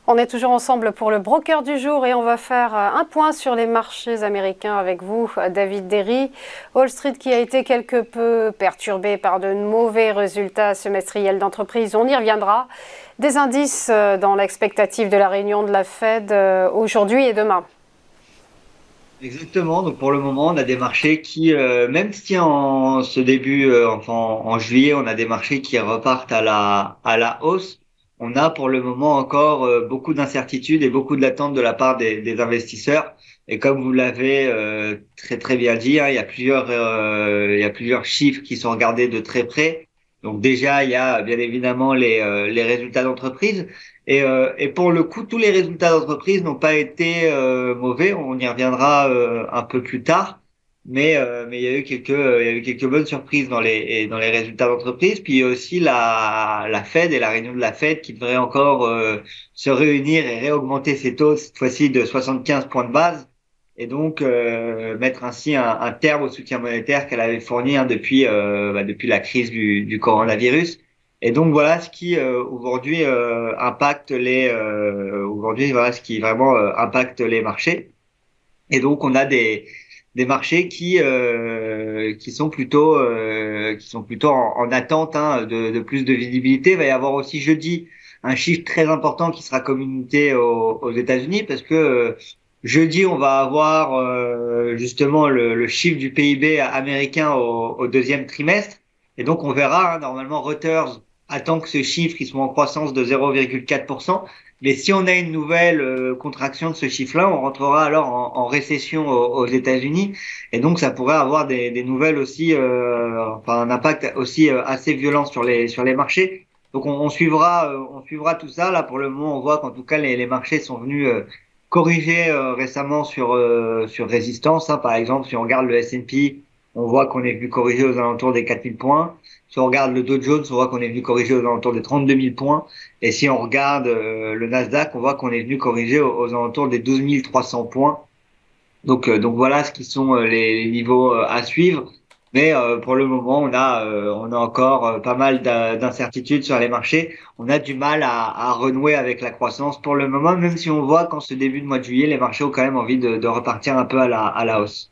On est toujours ensemble pour le broker du jour et on va faire un point sur les marchés américains avec vous, David Derry. Wall Street qui a été quelque peu perturbé par de mauvais résultats semestriels d'entreprise. On y reviendra. Des indices dans l'expectative de la réunion de la Fed aujourd'hui et demain. Exactement. Donc pour le moment, on a des marchés qui, même si en ce début, enfin en juillet, on a des marchés qui repartent à la hausse, on a pour le moment encore beaucoup d'incertitudes et beaucoup d'attentes de la part des investisseurs. Et comme vous l'avez très très bien dit, hein, il y a plusieurs chiffres qui sont regardés de très près. Donc déjà, il y a bien évidemment les résultats d'entreprise. Et pour le coup, tous les résultats d'entreprise n'ont pas été mauvais. On y reviendra un peu plus tard, mais il y a eu quelques bonnes surprises dans les résultats d'entreprise. Puis il y a aussi la Fed et la réunion de la Fed qui devrait encore se réunir et réaugmenter ses taux cette fois-ci de 75 points de base et donc mettre ainsi un terme au soutien monétaire qu'elle avait fourni depuis la crise du coronavirus. Et donc voilà ce qui aujourd'hui impacte aujourd'hui voilà ce qui vraiment impacte les marchés. Et donc on a des marchés qui sont plutôt en attente hein, de plus de visibilité. Il va y avoir aussi jeudi un chiffre très important qui sera communiqué aux États-Unis parce que jeudi on va avoir justement le chiffre du PIB américain au deuxième trimestre. Et donc on verra hein, normalement Reuters attend que ce chiffre il soit en croissance de 0,4%. Mais si on a une nouvelle contraction de ce chiffre-là, on rentrera alors en récession aux États-Unis, et donc ça pourrait avoir des nouvelles aussi, enfin un impact aussi assez violent sur les marchés. Donc on suivra tout ça. Là pour le moment, on voit qu'en tout cas les marchés sont venus corriger récemment sur résistance. Hein. Par exemple, si on regarde le S&P, on voit qu'on est venu corriger aux alentours des 4000 points. Si on regarde le Dow Jones, on voit qu'on est venu corriger aux alentours des 32 000 points. Et si on regarde le Nasdaq, on voit qu'on est venu corriger aux alentours des 12 300 points. Donc voilà ce qui sont les niveaux à suivre. Mais pour le moment, on a encore pas mal d'incertitudes sur les marchés. On a du mal à renouer avec la croissance pour le moment, même si on voit qu'en ce début de mois de juillet, les marchés ont quand même envie de repartir un peu à la hausse.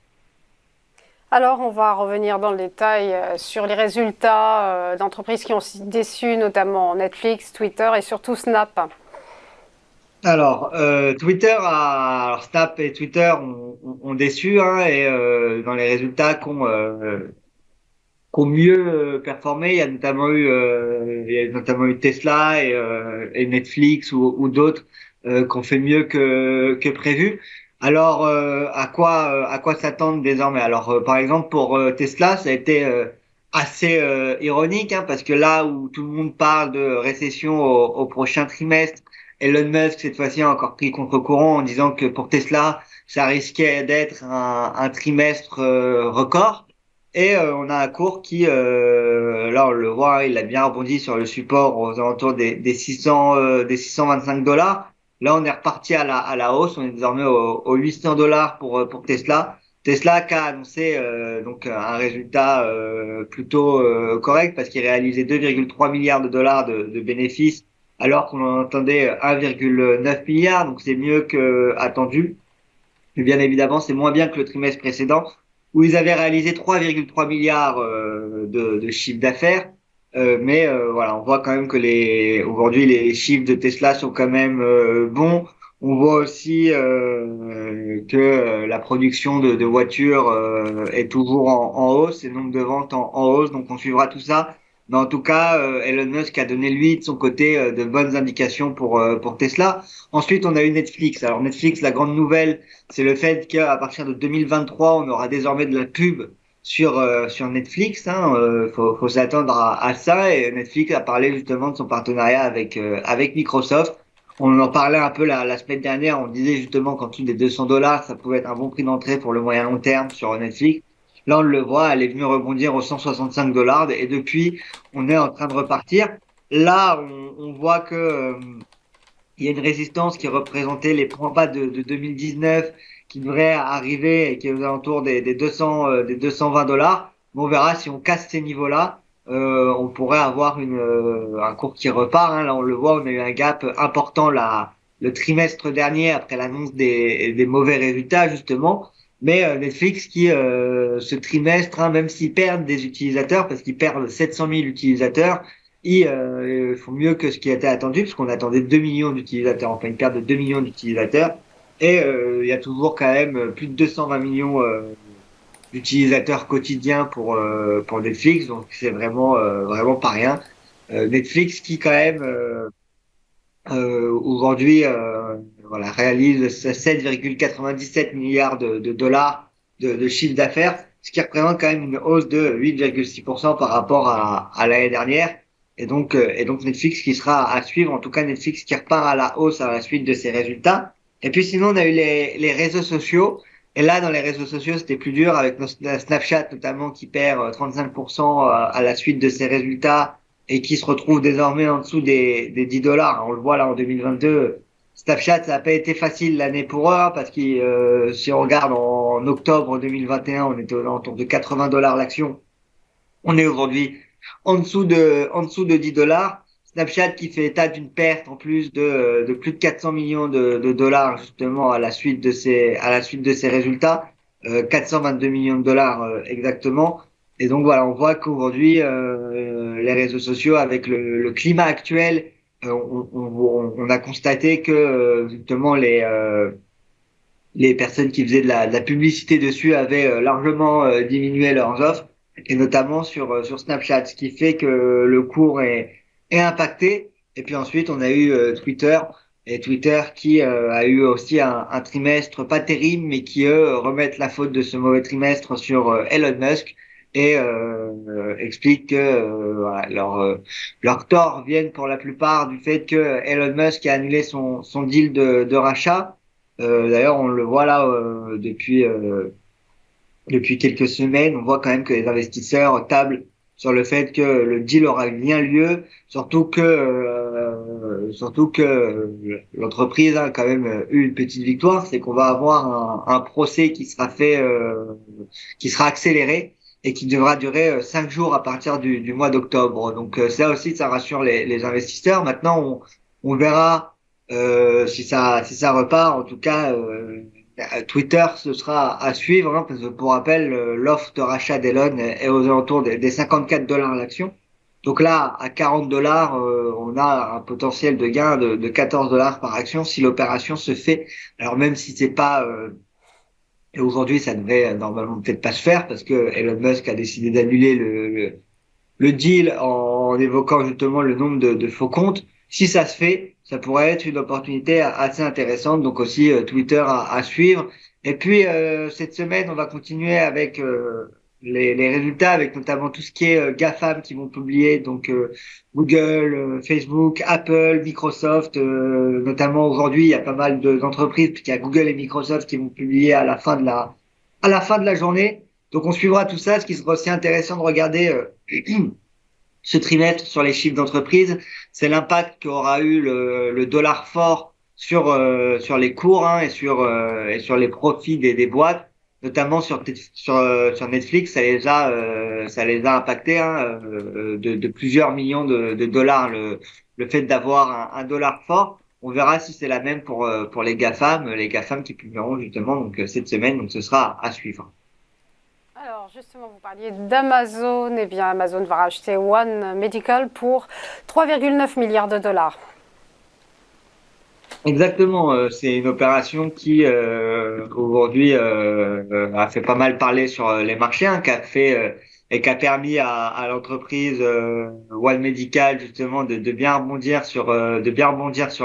Alors, on va revenir dans le détail sur les résultats d'entreprises qui ont déçu, notamment Netflix, Twitter et surtout Snap. Alors, alors Snap et Twitter ont déçu hein, et dans les résultats qui ont mieux performé, il y a notamment eu Tesla et Netflix ou d'autres qui ont fait mieux que prévu. Alors, à quoi s'attendre désormais? Alors, par exemple, pour Tesla, ça a été assez ironique hein, parce que là où tout le monde parle de récession au prochain trimestre, Elon Musk, cette fois-ci, a encore pris contre-courant en disant que pour Tesla, ça risquait d'être un trimestre record. Et on a un cours qui, là on le voit, il a bien rebondi sur le support aux alentours des 600, des 625 dollars. Là on est reparti à la hausse, on est désormais aux 800 dollars pour Tesla. Tesla qui a annoncé donc un résultat plutôt correct parce qu'il réalisait 2,3 milliards de dollars de bénéfices alors qu'on en attendait 1,9 milliard, donc c'est mieux que attendu. Mais bien évidemment, c'est moins bien que le trimestre précédent, où ils avaient réalisé 3,3 milliards de chiffre d'affaires. Mais voilà, on voit quand même que aujourd'hui, les chiffres de Tesla sont quand même bons. On voit aussi que la production de voitures est toujours en hausse, et nombre de ventes en hausse. Donc on suivra tout ça. Mais en tout cas, Elon Musk a donné lui de son côté de bonnes indications pour Tesla. Ensuite, on a eu Netflix. Alors Netflix, la grande nouvelle, c'est le fait qu'à partir de 2023, on aura désormais de la pub sur Netflix. Hein, faut s'attendre à ça. Et Netflix a parlé justement de son partenariat avec Microsoft. On en parlait un peu la semaine dernière. On disait justement qu'en dessous des 200 dollars, ça pouvait être un bon prix d'entrée pour le moyen long terme sur Netflix. Là, on le voit, elle est venue rebondir aux 165 dollars et depuis, on est en train de repartir. Là, on voit que il y a une résistance qui représentait les points bas de 2019 qui devrait arriver et qui est aux alentours des 200, des 220 dollars. Mais on verra si on casse ces niveaux-là, on pourrait avoir un cours qui repart. Hein. Là, on le voit, on a eu un gap important là le trimestre dernier après l'annonce des mauvais résultats justement. Mais Netflix qui ce trimestre, hein, même s'ils perdent des utilisateurs, parce qu'ils perdent 700 000 utilisateurs, ils font mieux que ce qui était attendu, parce qu'on attendait 2 millions d'utilisateurs, enfin une perte de 2 millions d'utilisateurs. Et il y a toujours quand même plus de 220 millions d'utilisateurs quotidiens pour Netflix, donc c'est vraiment vraiment pas rien. Netflix qui quand même aujourd'hui voilà, réalise 7,97 milliards de dollars de chiffre d'affaires, ce qui représente quand même une hausse de 8,6% par rapport à l'année dernière. Et donc Netflix qui sera à suivre, en tout cas Netflix qui repart à la hausse à la suite de ses résultats. Et puis sinon, on a eu les réseaux sociaux. Et là, dans les réseaux sociaux, c'était plus dur avec Snapchat notamment qui perd 35% à la suite de ses résultats et qui se retrouve désormais en dessous des 10 dollars. On le voit là en 2022. Snapchat, ça n'a pas été facile l'année pour eux, hein, parce que si on regarde en octobre 2021, on était aux alentours de 80 dollars l'action. On est aujourd'hui en dessous de 10 dollars. Snapchat qui fait état d'une perte en plus de plus de 400 millions de dollars justement à la suite de ses résultats, 422 millions de dollars exactement. Et donc voilà, on voit qu'aujourd'hui les réseaux sociaux avec le climat actuel, on a constaté que justement les personnes qui faisaient de la publicité dessus avaient largement diminué leurs offres, et notamment sur Snapchat, ce qui fait que le cours est impacté. Et puis ensuite, on a eu Twitter, et Twitter qui a eu aussi un trimestre pas terrible, mais qui, eux, remettent la faute de ce mauvais trimestre sur Elon Musk et expliquent que voilà, leurs torts viennent pour la plupart du fait que Elon Musk a annulé son deal de rachat. D'ailleurs, on le voit là depuis quelques semaines. On voit quand même que les investisseurs tablent sur le fait que le deal aura bien lieu, surtout que l'entreprise a quand même eu une petite victoire, c'est qu'on va avoir un procès qui sera fait, qui sera accéléré et qui devra durer 5 jours à partir du mois d'octobre. Donc ça aussi, ça rassure les investisseurs. Maintenant, on verra si ça repart. En tout cas, Twitter, ce sera à suivre, hein, parce que pour rappel, l'offre de rachat d'Elon est aux alentours des 54 dollars l'action. Donc là, à 40 dollars, on a un potentiel de gain de 14 dollars par action si l'opération se fait. Alors même si c'est pas et aujourd'hui, ça devrait normalement peut-être pas se faire parce que Elon Musk a décidé d'annuler le deal en évoquant justement le nombre de faux comptes. Si ça se fait, ça pourrait être une opportunité assez intéressante. Donc aussi Twitter à suivre. Et puis cette semaine, on va continuer avec les résultats, avec notamment tout ce qui est GAFAM qui vont publier. Donc Google, Facebook, Apple, Microsoft. Notamment aujourd'hui, il y a pas mal d'entreprises, puisqu'il y a Google et Microsoft qui vont publier à la fin de la journée. Donc on suivra tout ça. Ce qui sera aussi intéressant de regarder ce trimestre sur les chiffres d'entreprise, c'est l'impact qu'aura eu le dollar fort sur les cours, hein, et sur les profits des boîtes, notamment sur Netflix, ça les a impactés, hein, de plusieurs millions de dollars le fait d'avoir un dollar fort. On verra si c'est la même pour les GAFAM qui publieront justement donc cette semaine, donc ce sera à suivre. Alors justement, vous parliez d'Amazon. Eh bien, Amazon va racheter One Medical pour 3,9 milliards de dollars. Exactement, c'est une opération qui aujourd'hui a fait pas mal parler sur les marchés, hein, et qui a permis à l'entreprise One Medical justement de bien rebondir sur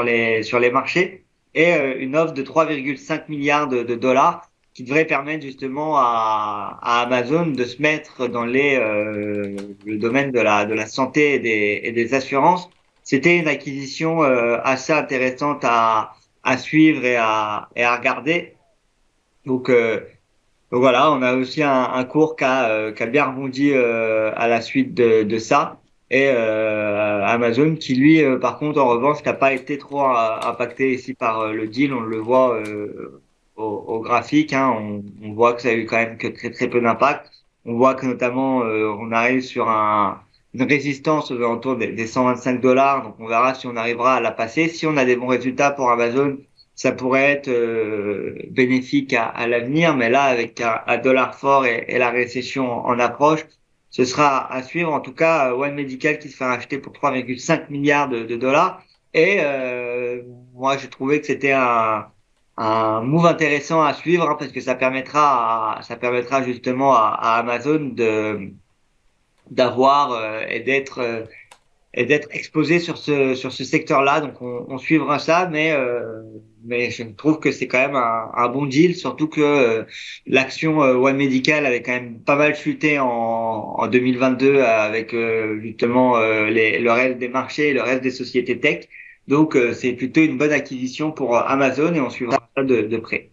les marchés, et une offre de 3,5 milliards de dollars qui devrait permettre justement à Amazon de se mettre dans le domaine de la santé et des assurances. C'était une acquisition assez intéressante à suivre et à regarder. Donc, donc voilà, on a aussi un cours qui a bien rebondi à la suite de ça. Et Amazon qui lui, par contre, en revanche, n'a pas été trop impacté ici par le deal. On le voit au graphique, hein. On voit que ça a eu quand même que très très peu d'impact. On voit que notamment on arrive sur une résistance aux alentours des 125 dollars. Donc on verra si on arrivera à la passer. Si on a des bons résultats pour Amazon, ça pourrait être bénéfique à l'avenir. Mais là, avec un dollar fort et la récession en approche, ce sera à suivre. En tout cas, One Medical qui se fait acheter pour 3,5 milliards de dollars. Et moi, j'ai trouvé que c'était un move intéressant à suivre, hein, parce que ça permettra justement à Amazon d'avoir et d'être exposé sur ce secteur-là. Donc on suivra ça, mais je trouve que c'est quand même un bon deal, surtout que l'action One Medical avait quand même pas mal chuté en 2022 avec justement le reste des marchés et le reste des sociétés tech. Donc c'est plutôt une bonne acquisition pour Amazon et on suivra ça de près.